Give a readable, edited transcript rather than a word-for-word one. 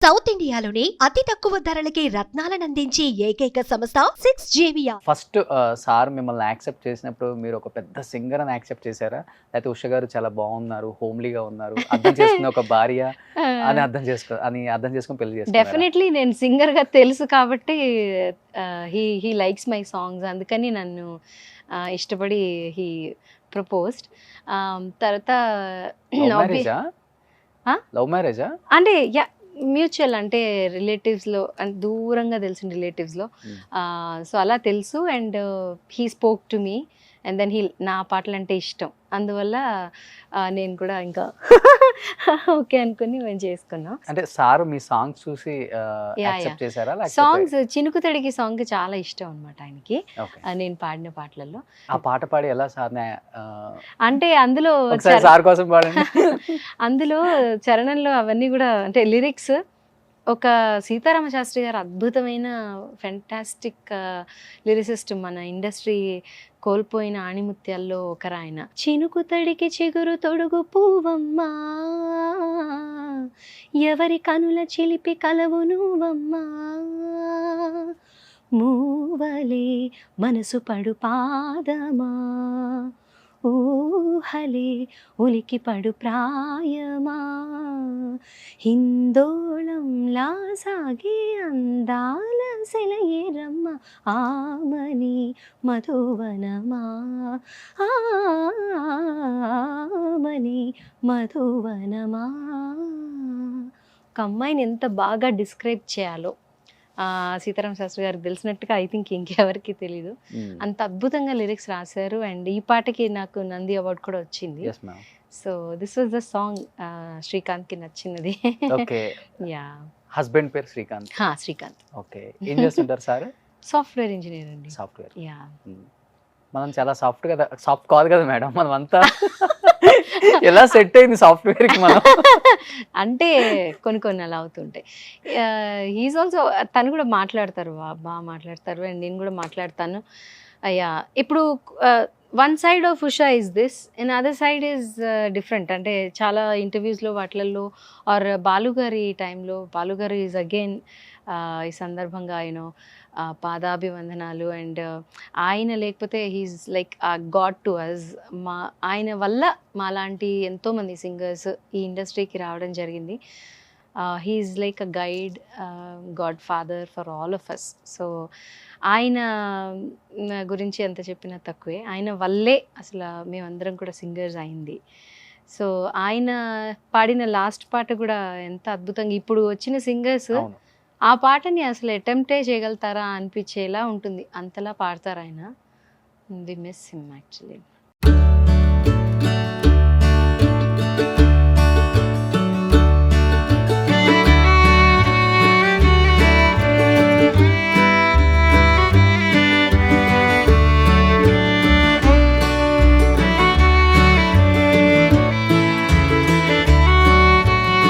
South ఇండియాలోని అతి తక్కువ ధరలకి రత్నాలను అందించే ఏకైక సంస్థ 6JVR. ఫస్ట్ సార్ మిమ్మల్ని యాక్సెప్ట్ చేసినప్పుడు మీరు ఒక పెద్ద సింగర్ అని యాక్సెప్ట్ చేశారా? లేకపోతే ఉష గారు చాలా బాగున్నారు, హోమ్లీగా ఉన్నారు, అర్థం చేసుకున్న ఒక భార్య అని అర్థం చేసుకుని పెళ్లి చేసుకున్నారు? డెఫినెట్లీ నేను సింగర్ గా తెలుసు కాబట్టి హీ లైక్స్ మై సాంగ్స్, అందుకని నన్ను ఇష్టపడి హీ ప్రపోజ్డ్. తర్వాత లవ్ మ్యారేజా అంటే మ్యూచువల్, అంటే రిలేటివ్స్లో, అంటే దూరంగా తెలిసిన రిలేటివ్స్లో. సో అలా తెలుసు. And he spoke to me and then నా పాటలు అంటే ఇష్టం, అందువల్ల నేను కూడా ఇంకా ఓకే అనుకుని మేము చేసుకున్నాం. అంటే సార్ మీ సాంగ్స్ చూసి యాక్సెప్ట్ చేశారా? సాంగ్స్ చినుకు తడికి సాంగ్ చాలా ఇష్టం అన్నమాట ఆయనకి, నేను పాడిన పాటలలో. ఆ పాట పాడి ఎలా సార్ అంటే అందులో సార్ కోసం పాడండి. అందులో చరణంలో అవన్నీ కూడా, అంటే లిరిక్స్ ఒక సీతారామ శాస్త్రి గారు అద్భుతమైన ఫెంటాస్టిక్ లిరిసిస్ట్, మన ఇండస్ట్రీ కోల్పోయిన ఆణిముత్యాల్లో ఒకరాయన. చినుకు తడికి చిగురు తొడుగు పువ్వమ్మా, ఎవరి కనుల చిలిపి కలవు నువ్వమ్మా, మూవలే మనసు పడు పాదమా, ఊహలే ఉలికి పడు ప్రాయమా, హిందోళంలా సాగే అందాల సెలయేరమ్మ, ఆమని మధువనమా, ఆమని మధువనమా. ఒక అమ్మాయిని ఎంత బాగా డిస్క్రైబ్ చేయాలో సీతారామ శాస్త్రి గారికి తెలిసినట్టుగా ఐ థింక్ ఇంకెవరికి తెలీదు. అంత అద్భుతంగా లిరిక్స్ రాశారు. అండ్ ఈ పాటకి నాకు నంది అవార్డు కూడా వచ్చింది. So this was the song Srikanth కి నచ్చినది. యా, హస్బెండ్ పేరు శ్రీకాంత్. శ్రీకాంత్. ఓకే, ఏం చేస్తుంటారు సార్? సాఫ్ట్వేర్ ఇంజనీర్ అండి. సాఫ్ట్వేర్. యా. మనం చాలా సాఫ్ట్ కదా, సాఫ్ట్ కాదు కదా మేడం మనం అంతా. ఎలా సెట్ అయింది సాఫ్ట్వేర్ కి మనం? అంటే కొన్ని అలా అవుతుంటాయి. హీస్ ఆల్సో, తను కూడా మాట్లాడతారు, బాగా మాట్లాడతారు. అండ్ నేను కూడా మాట్లాడతాను. అయ్యా, ఇప్పుడు one side of Usha is this, and other side is different. అంటే చాలా ఇంటర్వ్యూస్లో వాటిలలో ఆర్ బాలుగారి టైంలో, బాలుగారు ఈజ్ అగైన్ ఈ సందర్భంగా పాదాభివందనాలు. అండ్ ఆయన లేకపోతే he's like god to us. ఆయన వల్ల మాలాంటి ఎంతోమంది సింగర్స్ ఈ ఇండస్ట్రీకి రావడం జరిగింది. He's like a guide, godfather for all of us. So ఆయన గురించి ఎంత చెప్పినా తక్కువే. ఆయన వల్లే అసలు మేమందరం కూడా సింగర్స్ అయింది. సో ఆయన పాడిన లాస్ట్ పాట కూడా ఎంత అద్భుతంగా, ఇప్పుడు వచ్చిన సింగర్స్ ఆ పాటని అసలు అటెంప్టే చేయగలుగుతారా అనిపించేలా ఉంటుంది, అంతలా పాడతారు ఆయన. We miss him actually.